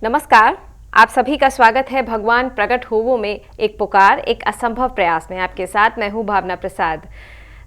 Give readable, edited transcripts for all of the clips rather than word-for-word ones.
नमस्कार। आप सभी का स्वागत है भगवान प्रकट होवो में एक पुकार एक असंभव प्रयास में। आपके साथ मैं हूं भावना प्रसाद।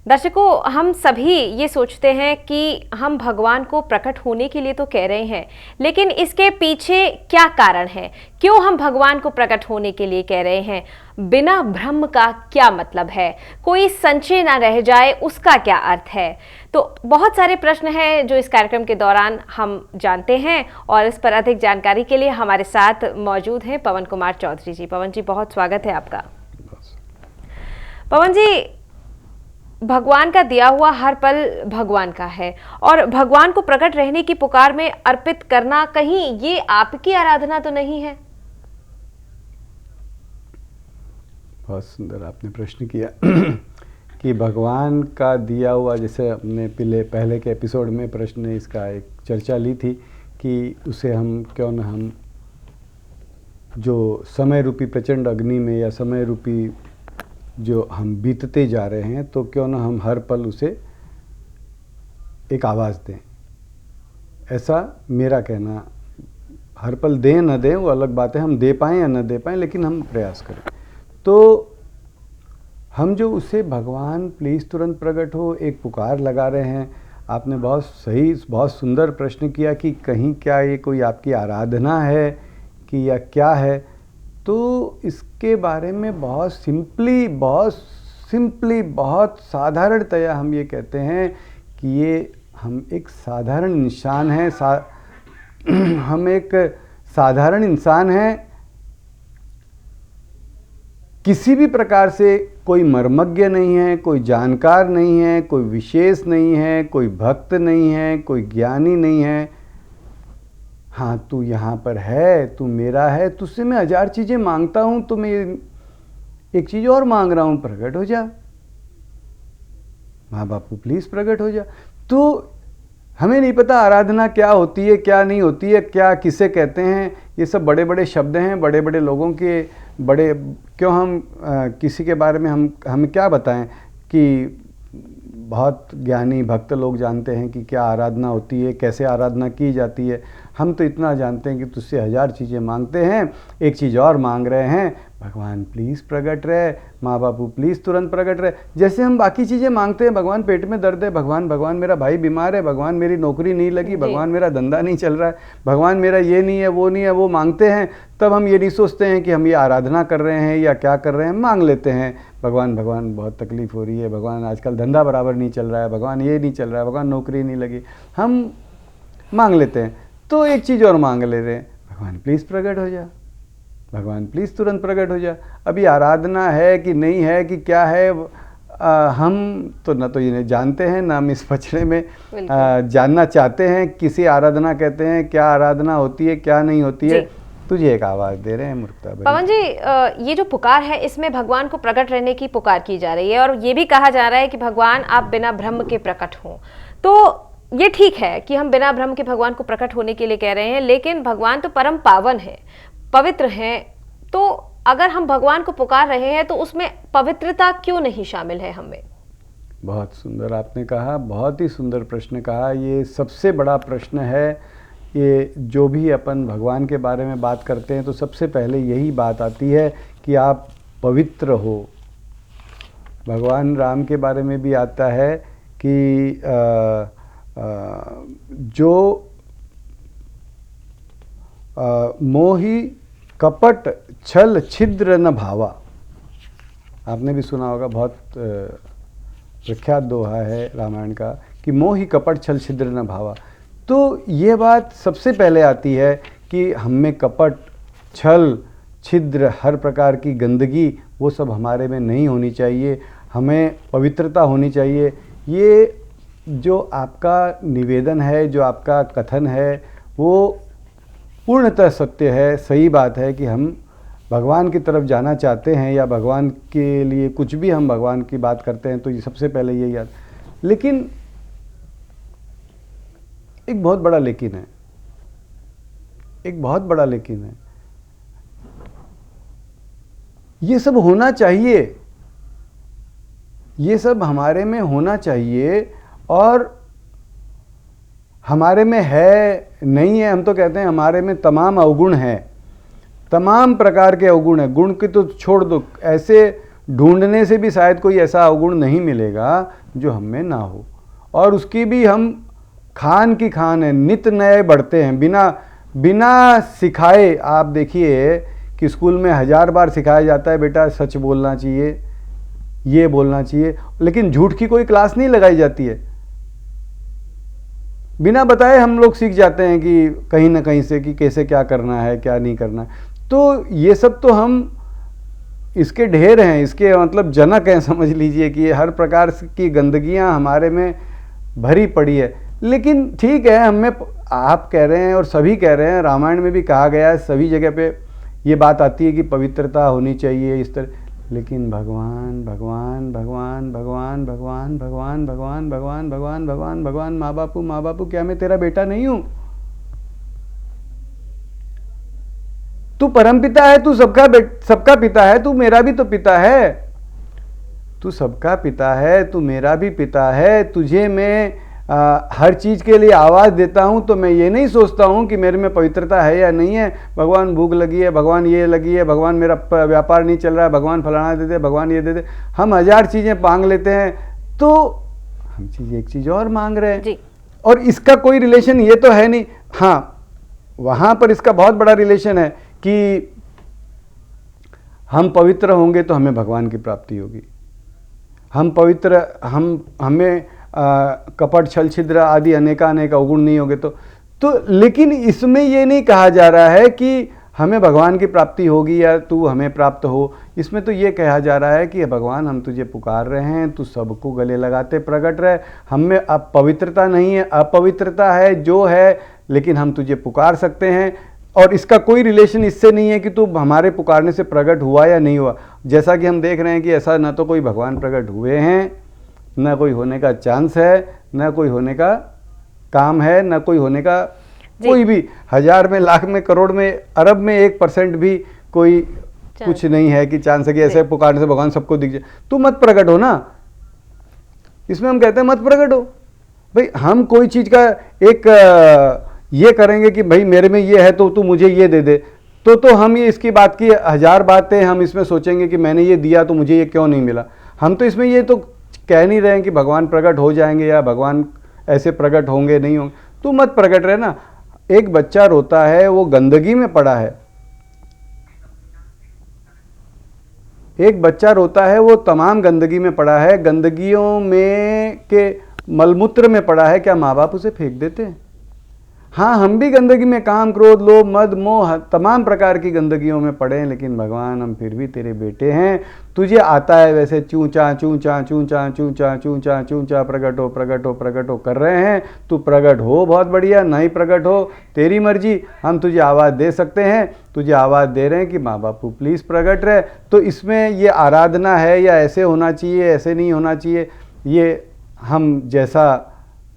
दर्शकों, हम सभी ये सोचते हैं कि हम भगवान को प्रकट होने के लिए तो कह रहे हैं, लेकिन इसके पीछे क्या कारण है? क्यों हम भगवान को प्रकट होने के लिए कह रहे हैं? बिना भ्रम का क्या मतलब है? कोई संशय ना रह जाए उसका क्या अर्थ है? तो बहुत सारे प्रश्न हैं जो इस कार्यक्रम के दौरान हम जानते हैं, और इस पर अधिक जानकारी के लिए हमारे साथ मौजूद हैं पवन कुमार चौधरी जी। पवन जी, बहुत स्वागत है आपका। पवन जी, भगवान का दिया हुआ हर पल भगवान का है, और भगवान को प्रकट रहने की पुकार में अर्पित करना, कहीं ये आपकी आराधना तो नहीं है? बहुत सुंदर आपने प्रश्न किया कि भगवान का दिया हुआ, जैसे हमने पहले के एपिसोड में प्रश्न इसका एक चर्चा ली थी कि उसे हम क्यों न हम जो समय रूपी प्रचंड अग्नि में या समय रूपी जो हम बीतते जा रहे हैं, तो क्यों न हम हर पल उसे एक आवाज़ दें। ऐसा मेरा कहना। हर पल दें न दें वो अलग बात है, हम दे पाएँ या न दे पाएँ, लेकिन हम प्रयास करें। तो हम जो उसे भगवान प्लीज़ तुरंत प्रकट हो एक पुकार लगा रहे हैं। आपने बहुत सही, बहुत सुंदर प्रश्न किया कि कहीं क्या ये कोई आपकी आराधना है कि या क्या है। तो इसके बारे में बहुत सिंपली बहुत साधारणतया हम ये कहते हैं कि ये हम एक साधारण इंसान हैं। हम एक साधारण इंसान हैं, किसी भी प्रकार से कोई मर्मज्ञ नहीं है, कोई जानकार नहीं है, कोई विशेष नहीं है, कोई भक्त नहीं है, कोई ज्ञानी नहीं है। हाँ, तू यहाँ पर है, तू मेरा है, तुझसे मैं 1000 चीज़ें मांगता हूँ, तो मैं एक चीज़ और मांग रहा हूँ, प्रकट हो जा माँ बापू, प्लीज़ प्रकट हो जा। तो हमें नहीं पता आराधना क्या होती है, क्या नहीं होती है, क्या किसे कहते हैं। ये सब बड़े बड़े शब्द हैं, बड़े बड़े लोगों के बड़े। क्यों हम किसी के बारे में हम क्या बताएं कि बहुत ज्ञानी भक्त लोग जानते हैं कि क्या आराधना होती है, कैसे आराधना की जाती है। हम तो इतना जानते हैं कि तुझसे 1000 चीज़ें मांगते हैं, एक चीज़ और मांग रहे हैं, भगवान प्लीज़ प्रकट रहे, माँ बापू प्लीज़ तुरंत प्रकट रहे। जैसे हम बाकी चीज़ें मांगते हैं, भगवान पेट में दर्द है, भगवान मेरा भाई बीमार है, भगवान मेरी नौकरी नहीं लगी, भगवान मेरा धंधा नहीं चल रहा है, भगवान मेरा ये नहीं है, वो नहीं है, वो मांगते हैं। तब हम ये नहीं सोचते हैं कि हम ये आराधना कर रहे हैं या क्या कर रहे हैं, मांग लेते हैं। भगवान बहुत तकलीफ़ हो रही है, भगवान आजकल धंधा बराबर नहीं चल रहा है, भगवान ये नहीं चल रहा है, भगवान नौकरी नहीं लगी, हम मांग लेते हैं। तो एक चीज़ और मांग ले रहे हैं, भगवान प्लीज़ प्रकट हो जा, भगवान प्लीज़ तुरंत प्रकट हो जा। अभी आराधना है कि नहीं है कि क्या है, हम तो ना तो ये जानते हैं, ना हम इस पचड़े में जानना चाहते हैं। किसी आराधना कहते हैं, क्या आराधना होती है, क्या नहीं होती है। तुझे एक आवाज़ दे रहे हैं मूर्खता। पवन जी, ये जो पुकार है इसमें भगवान को प्रकट रहने की पुकार की जा रही है, और ये भी कहा जा रहा है कि भगवान आप बिना भ्रम के प्रकट हों। तो ये ठीक है कि हम बिना भ्रम के भगवान को प्रकट होने के लिए कह रहे हैं, लेकिन भगवान तो परम पावन है, पवित्र हैं। तो अगर हम भगवान को पुकार रहे हैं तो उसमें पवित्रता क्यों नहीं शामिल है हमें? बहुत सुंदर आपने कहा, बहुत ही सुंदर प्रश्न कहा। ये सबसे बड़ा प्रश्न है। ये जो भी अपन भगवान के बारे में बात करते हैं तो सबसे पहले यही बात आती है कि आप पवित्र हो। भगवान राम के बारे में भी आता है कि जो मोही कपट छल छिद्र न भावा। आपने भी सुना होगा, बहुत प्रख्यात दोहा है रामायण का कि मोही कपट छल छिद्र न भावा। तो ये बात सबसे पहले आती है कि हम में कपट, छल, छिद्र, हर प्रकार की गंदगी वो सब हमारे में नहीं होनी चाहिए। हमें पवित्रता होनी चाहिए। ये जो आपका निवेदन है, जो आपका कथन है, वो पूर्णतः सत्य है, सही बात है कि हम भगवान की तरफ जाना चाहते हैं या भगवान के लिए कुछ भी हम भगवान की बात करते हैं तो ये सबसे पहले यही याद। लेकिन एक बहुत बड़ा लेकिन है, एक बहुत बड़ा लेकिन है। ये सब होना चाहिए, ये सब हमारे में होना चाहिए, और हमारे में है नहीं है, हम तो कहते हैं हमारे में तमाम अवगुण हैं, तमाम प्रकार के अवगुण हैं। गुण की तो छोड़ दो, ऐसे ढूंढने से भी शायद कोई ऐसा अवगुण नहीं मिलेगा जो हम में ना हो, और उसकी भी हम खान की खान है, नित नए बढ़ते हैं बिना बिना सिखाए। आप देखिए कि स्कूल में 1000 बार सिखाया जाता है बेटा सच बोलना चाहिए, ये बोलना चाहिए, लेकिन झूठ की कोई क्लास नहीं लगाई जाती है। बिना बताए हम लोग सीख जाते हैं कि कहीं ना कहीं से कि कैसे क्या करना है क्या नहीं करना है। तो ये सब तो हम इसके ढेर हैं, इसके मतलब जनक हैं, समझ लीजिए कि हर प्रकार की गंदगियां हमारे में भरी पड़ी है। लेकिन ठीक है, हमें आप कह रहे हैं और सभी कह रहे हैं, रामायण में भी कहा गया है, सभी जगह पे ये बात आती है कि पवित्रता होनी चाहिए इस तरह, लेकिन भगवान भगवान भगवान भगवान भगवान भगवान भगवान भगवान भगवान भगवान भगवान माँ बापू, क्या मैं तेरा बेटा नहीं हूं? तू परमपिता है, तू सबका पिता है, तू मेरा भी तो पिता है, तू सबका पिता है, तू मेरा भी पिता है। तुझे मैं हर चीज़ के लिए आवाज़ देता हूँ, तो मैं ये नहीं सोचता हूँ कि मेरे में पवित्रता है या नहीं है। भगवान भूख लगी है, भगवान ये लगी है, भगवान मेरा व्यापार नहीं चल रहा है, भगवान फलाना दे दे, भगवान ये दे दे। हम 1000 चीज़ें मांग लेते हैं, तो हम एक चीज़ और मांग रहे हैं जी। और इसका कोई रिलेशन ये तो है नहीं। हाँ, वहाँ पर इसका बहुत बड़ा रिलेशन है कि हम पवित्र होंगे तो हमें भगवान की प्राप्ति होगी। हम पवित्र, हमें कपट छल छिद्र आदि अनेक अवगुण नहीं होंगे तो लेकिन इसमें ये नहीं कहा जा रहा है कि हमें भगवान की प्राप्ति होगी या तू हमें प्राप्त हो। इसमें तो ये कहा जा रहा है कि भगवान हम तुझे पुकार रहे हैं, तू सबको गले लगाते प्रकट रहे। हम में अब पवित्रता नहीं है, अपवित्रता है जो है, लेकिन हम तुझे पुकार सकते हैं। और इसका कोई रिलेशन इससे नहीं है कि तू हमारे पुकारने से प्रकट हुआ या नहीं हुआ। जैसा कि हम देख रहे हैं कि ऐसा ना तो कोई भगवान प्रकट हुए हैं, ना कोई होने का चांस है, ना कोई होने का काम है, ना कोई होने का कोई भी 1000 में, लाख में, करोड़ में, अरब में 1% भी कोई कुछ नहीं है कि चांस है कि ऐसे पुकारने से भगवान सबको दिख जाए। तू मत प्रकट हो ना, इसमें हम कहते हैं मत प्रकट हो। भाई हम कोई चीज़ का एक ये करेंगे कि भाई मेरे में ये है तो तू मुझे ये दे दे, तो हम ये इसकी बात की 1000 बातें हम इसमें सोचेंगे कि मैंने ये दिया तो मुझे ये क्यों नहीं मिला। हम तो इसमें ये तो कह नहीं रहे हैं कि भगवान प्रकट हो जाएंगे या भगवान ऐसे प्रकट होंगे नहीं होंगे। तू मत प्रकट रहे ना। एक बच्चा रोता है, वो गंदगी में पड़ा है, एक बच्चा रोता है, वो तमाम गंदगी में पड़ा है, गंदगियों में के मलमूत्र में पड़ा है। क्या माँ बाप उसे फेंक देते हैं? हाँ, हम भी गंदगी में, काम क्रोध लोभ मद मोह तमाम प्रकार की गंदगियों में पड़े हैं, लेकिन भगवान हम फिर भी तेरे बेटे हैं। तुझे आता है वैसे चूचा चूचा चूचा चूचा चूचा चूचा प्रकट हो प्रकट हो प्रकट हो कर रहे हैं। तू प्रकट हो, बहुत बढ़िया, नहीं प्रकट हो तेरी मर्जी, हम तुझे आवाज़ दे सकते हैं। तुझे आवाज़ दे रहे हैं कि माँ बापू प्लीज़ प्रकट रहे। तो इसमें ये आराधना है या ऐसे होना चाहिए ऐसे नहीं होना चाहिए, ये हम जैसा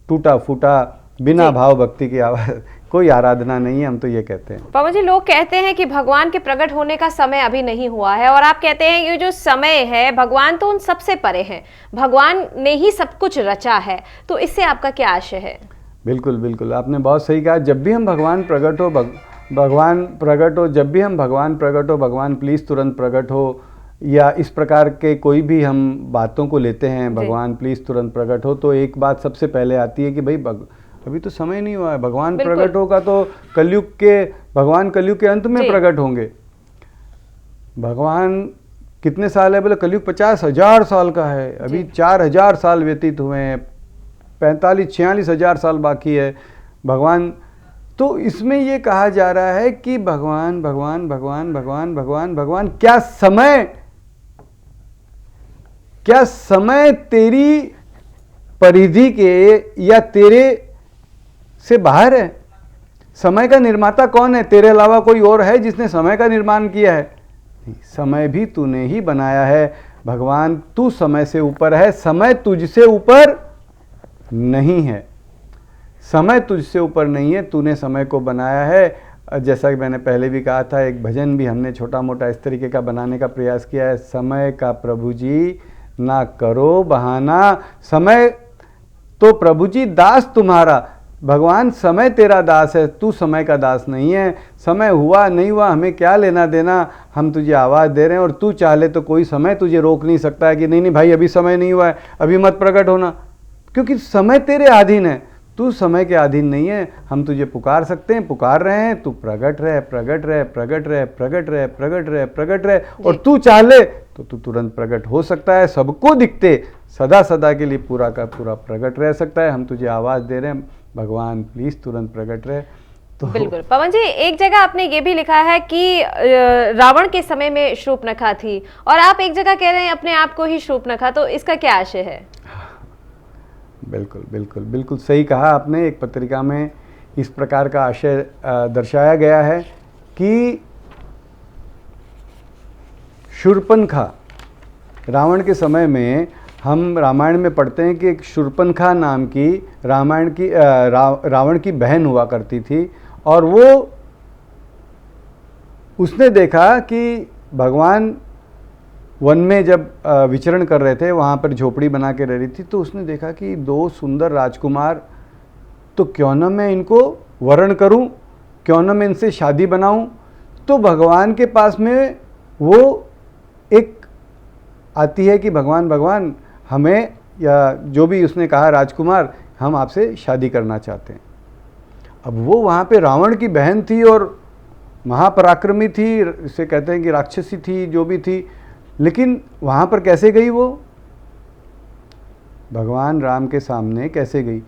टूटा फूटा बिना भाव भक्ति की आवाज़ कोई आराधना नहीं है, हम तो ये कहते हैं। बाबा जी, लोग कहते हैं कि भगवान के प्रकट होने का समय अभी नहीं हुआ है, और आप कहते हैं ये जो समय है भगवान तो उन सबसे परे हैं, भगवान ने ही सब कुछ रचा है, तो इससे आपका क्या आशय है? बिल्कुल बिल्कुल, आपने बहुत सही कहा। जब भी हम भगवान प्रकट हो, भगवान प्रकट हो, जब भी हम भगवान प्रकट हो, भगवान प्लीज़ तुरंत प्रकट हो, या इस प्रकार के कोई भी हम बातों को लेते हैं, भगवान प्लीज़ तुरंत प्रकट हो, तो एक बात सबसे पहले आती है कि भाई अभी तो समय नहीं हुआ है। भगवान प्रकट होगा तो भगवान कलयुग के अंत में प्रकट होंगे। भगवान कितने साल है? बोले कलयुग 50,000 साल का है, अभी 4000 साल व्यतीत हुए हैं, 45-46 हजार साल बाकी है भगवान। तो इसमें ये कहा जा रहा है कि भगवान भगवान भगवान भगवान भगवान भगवान, क्या समय तेरी परिधि के या तेरे से बाहर है? समय का निर्माता कौन है? तेरे अलावा कोई और है जिसने समय का निर्माण किया है? समय भी तूने ही बनाया है भगवान। तू समय से ऊपर है, समय तुझसे ऊपर नहीं है, समय तुझसे ऊपर नहीं है, तूने समय को बनाया है। जैसा कि मैंने पहले भी कहा था, एक भजन भी हमने छोटा मोटा इस तरीके का बनाने का प्रयास किया है। समय का प्रभु जी ना करो बहाना, समय तो प्रभु जी दास तुम्हारा। भगवान समय तेरा दास है, तू समय का दास नहीं है। समय हुआ नहीं हुआ हमें क्या लेना देना, हम तुझे आवाज़ दे रहे हैं और तू चाहे तो कोई समय तुझे रोक नहीं सकता है कि नहीं नहीं भाई अभी समय नहीं हुआ है, अभी मत प्रकट होना, क्योंकि समय तेरे अधीन है, तू समय के अधीन नहीं है। हम तुझे पुकार सकते हैं, पुकार रहे हैं, तू प्रकट रहे प्रकट रहे प्रकट रहे प्रकट रहे प्रकट रहे प्रकट रहे, और तू चाहे तो तू तुरंत प्रकट हो सकता है, सबको दिखते सदा सदा के लिए पूरा का पूरा प्रकट रह सकता है। हम तुझे आवाज़ दे रहे हैं, भगवान प्लीज़ तुरंत प्रकट रहे। तो बिल्कुल पवन जी, एक जगह आपने ये भी लिखा है कि रावण के समय में शूर्पणखा थी, और आप एक जगह कह रहे हैं अपने आप को ही शूर्पणखा, तो इसका क्या आशय है? बिल्कुल बिल्कुल बिल्कुल सही कहा आपने। एक पत्रिका में इस प्रकार का आशय दर्शाया गया है कि शूर्पणखा, रावण के समय में हम रामायण में पढ़ते हैं कि एक शूर्पणखा नाम की रावण की बहन हुआ करती थी, और वो उसने देखा कि भगवान वन में जब विचरण कर रहे थे, वहाँ पर झोपड़ी बना के रह रही थी, तो उसने देखा कि दो सुंदर राजकुमार, तो क्यों ना मैं इनको वरण करूं, क्यों ना मैं इनसे शादी बनाऊं। तो भगवान के पास में वो एक आती है कि भगवान हमें, या जो भी उसने कहा राजकुमार, हम आपसे शादी करना चाहते हैं। अब वो वहाँ पे रावण की बहन थी और महापराक्रमी थी, इसे कहते हैं कि राक्षसी थी जो भी थी, लेकिन वहाँ पर कैसे गई वो भगवान राम के सामने कैसे गई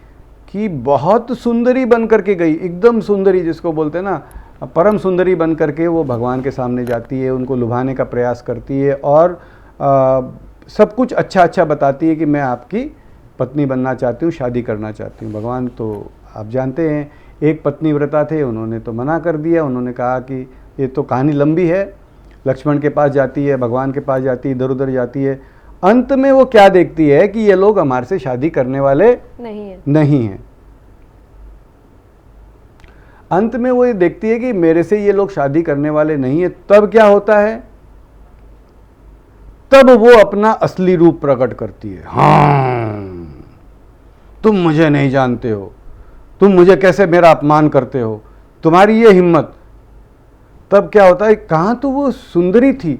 कि बहुत सुंदरी बन करके गई, एकदम सुंदरी, जिसको बोलते हैं ना परम सुंदरी बन करके वो भगवान के सामने जाती है, उनको लुभाने का प्रयास करती है और सब कुछ अच्छा अच्छा बताती है कि मैं आपकी पत्नी बनना चाहती हूँ, शादी करना चाहती हूँ। भगवान तो आप जानते हैं एक पत्नी व्रता थे, उन्होंने तो मना कर दिया, उन्होंने कहा कि ये तो कहानी लंबी है। लक्ष्मण के पास जाती है, भगवान के पास जाती है, इधर उधर जाती है, अंत में वो क्या देखती है कि ये लोग हमारे से शादी करने वाले नहीं हैं। अंत में वो ये देखती है कि मेरे से ये लोग शादी करने वाले नहीं है। तब क्या होता है, तब वो अपना असली रूप प्रकट करती है। हाँ, तुम मुझे नहीं जानते हो, तुम मुझे कैसे मेरा अपमान करते हो, तुम्हारी ये हिम्मत। तब क्या होता है, कहाँ तो वो सुंदरी थी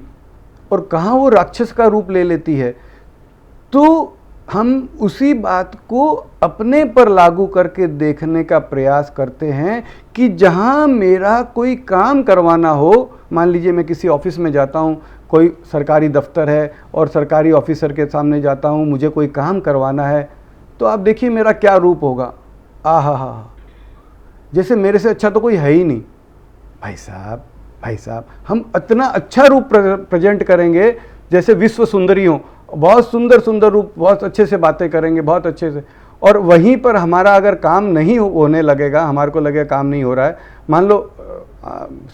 और कहाँ वो राक्षस का रूप ले लेती है। तो हम उसी बात को अपने पर लागू करके देखने का प्रयास करते हैं कि जहाँ मेरा कोई काम करवाना हो, मान लीजिए मैं किसी ऑफिस में जाता हूँ, कोई सरकारी दफ्तर है और सरकारी ऑफिसर के सामने जाता हूँ, मुझे कोई काम करवाना है, तो आप देखिए मेरा क्या रूप होगा। आहा, जैसे मेरे से अच्छा तो कोई है ही नहीं। भाई साहब हम इतना अच्छा रूप प्रेजेंट करेंगे जैसे विश्व सुंदरी हो, बहुत सुंदर सुंदर रूप, बहुत अच्छे से बातें करेंगे, बहुत अच्छे से, और वहीं पर हमारा अगर काम नहीं होने लगेगा, हमारे को लगेगा काम नहीं हो रहा है। मान लो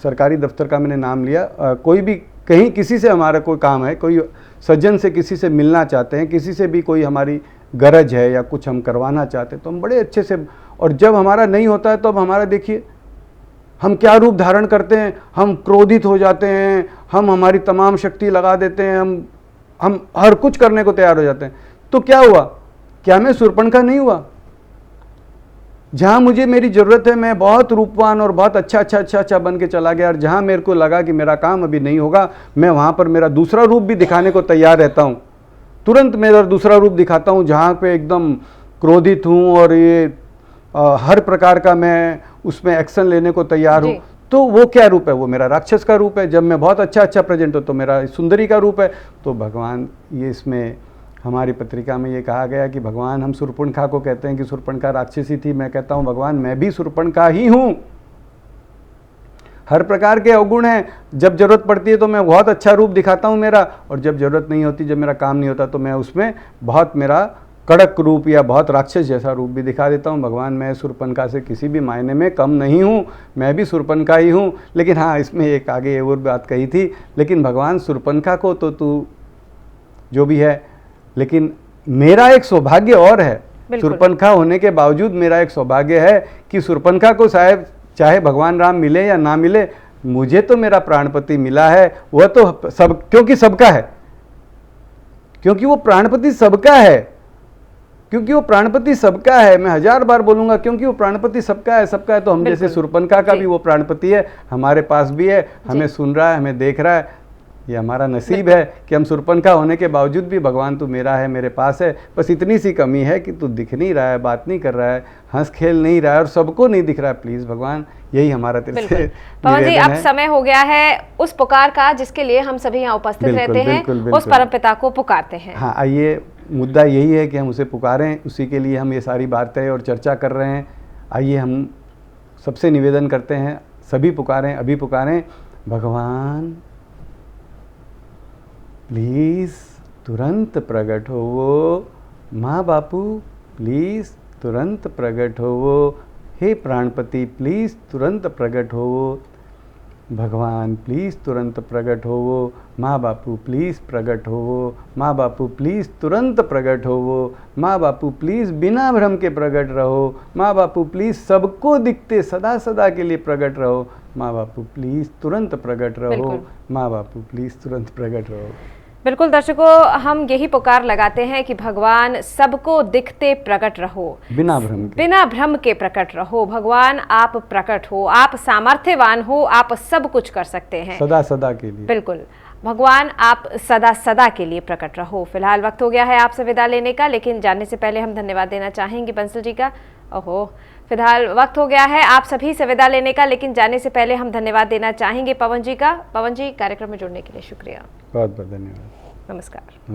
सरकारी दफ्तर का मैंने नाम लिया, कोई भी कहीं किसी से हमारा कोई काम है, कोई सज्जन से किसी से मिलना चाहते हैं, किसी से भी कोई हमारी गरज है या कुछ हम करवाना चाहते हैं, तो हम बड़े अच्छे से, और जब हमारा नहीं होता है तो अब हमारा देखिए हम क्या रूप धारण करते हैं, हम क्रोधित हो जाते हैं, हम हमारी तमाम शक्ति लगा देते हैं, हम हर कुछ करने को तैयार हो जाते हैं। तो क्या हुआ, क्या मैं शूर्पणखा नहीं हुआ? जहां मुझे मेरी जरूरत है मैं बहुत रूपवान और बहुत अच्छा बन के चला गया, और जहां मेरे को लगा कि मेरा काम अभी नहीं होगा, मैं वहां पर मेरा दूसरा रूप भी दिखाने को तैयार रहता हूं, तुरंत मेरा दूसरा रूप दिखाता हूं जहां पे एकदम क्रोधित हूं और ये हर प्रकार का मैं उसमें एक्शन लेने को तैयार हूं। तो वो क्या रूप है, वो मेरा राक्षस का रूप है। जब मैं बहुत अच्छा प्रेजेंट हो तो मेरा सुंदरी का रूप है। तो भगवान, ये इसमें हमारी पत्रिका में ये कहा गया कि भगवान, हम शूर्पणखा को कहते हैं कि शूर्पणखा राक्षसी थी, मैं कहता हूं भगवान मैं भी शूर्पणखा ही हूं। हर प्रकार के अवगुण हैं, जब जरूरत पड़ती है तो मैं बहुत अच्छा रूप दिखाता हूं मेरा, और जब जरूरत नहीं होती, जब मेरा काम नहीं होता, तो मैं उसमें बहुत मेरा कड़क रूप या बहुत राक्षस जैसा रूप भी दिखा देता हूँ। भगवान मैं शूर्पणखा से किसी भी मायने में कम नहीं हूँ, मैं भी शूर्पणखा ही हूँ। लेकिन हाँ, इसमें एक आगे और बात कही थी, लेकिन भगवान शूर्पणखा को तो तू जो भी है, लेकिन मेरा एक सौभाग्य और है, शूर्पणखा होने के बावजूद मेरा एक सौभाग्य है कि शूर्पणखा को शायद चाहे भगवान राम मिले या ना मिले, मुझे तो मेरा प्राणपति मिला है। वह तो सब, क्योंकि सबका है, क्योंकि वो प्राणपति सबका है, क्योंकि वो प्राणपति सबका है। मैं 1000 बार बोलूंगा, क्योंकि वो प्राणपति सबका है, सबका है। तो हम जैसे शूर्पणखा का भी वो प्राणपति है, हमारे पास भी है, हमें सुन रहा है, हमें देख रहा है। ये हमारा नसीब है कि हम शूर्पणखा होने के बावजूद भी भगवान तू मेरा है, मेरे पास है। बस इतनी सी कमी है कि तू दिख नहीं रहा है, बात नहीं कर रहा है, हंस खेल नहीं रहा है और सबको नहीं दिख रहा है। प्लीज़ भगवान, यही हमारा तेरे से पवन जी, अब समय हो गया है उस पुकार का जिसके लिए हम सभी यहाँ उपस्थित रहते हैं, उस परमपिता को पुकारते हैं। हाँ, आइए, मुद्दा यही है कि हम उसे पुकारें, उसी के लिए हम ये सारी बातें और चर्चा कर रहे हैं। आइए हम सबसे निवेदन करते हैं, सभी पुकारें, अभी पुकारें, भगवान प्लीज़ तुरंत प्रकट हो वो, माँ बापू प्लीज़ तुरंत प्रकट हो वो, हे प्राणपति प्लीज़ तुरंत प्रकट हो वो, भगवान प्लीज़ तुरंत प्रकट हो वो, माँ बापू प्लीज़ प्रकट हो वो, माँ बापू प्लीज़ तुरंत प्रकट हो वो, माँ बापू प्लीज़ बिना भ्रम के प्रकट रहो, माँ बापू प्लीज़ सबको दिखते सदा सदा के लिए प्रकट रहो, माँ बापू प्लीज़ तुरंत प्रकट रहो, माँ बापू प्लीज़ तुरंत प्रकट रहो। बिल्कुल दर्शकों, हम यही पुकार लगाते हैं कि भगवान सबको दिखते प्रकट रहो, बिना भ्रम के प्रकट रहो। भगवान आप प्रकट हो, आप सामर्थ्यवान हो, आप सब कुछ कर सकते हैं, सदा सदा के लिए। बिल्कुल भगवान आप सदा सदा के लिए प्रकट रहो। फिलहाल वक्त हो गया है आपसे विदा लेने का, लेकिन जाने से पहले हम धन्यवाद देना चाहेंगे बंसल जी का। ओहो, फिलहाल वक्त हो गया है आप सभी से विदा लेने का, लेकिन जाने से पहले हम धन्यवाद देना चाहेंगे पवन जी का। पवन जी, कार्यक्रम में जुड़ने के लिए शुक्रिया। बहुत बहुत धन्यवाद। नमस्कार।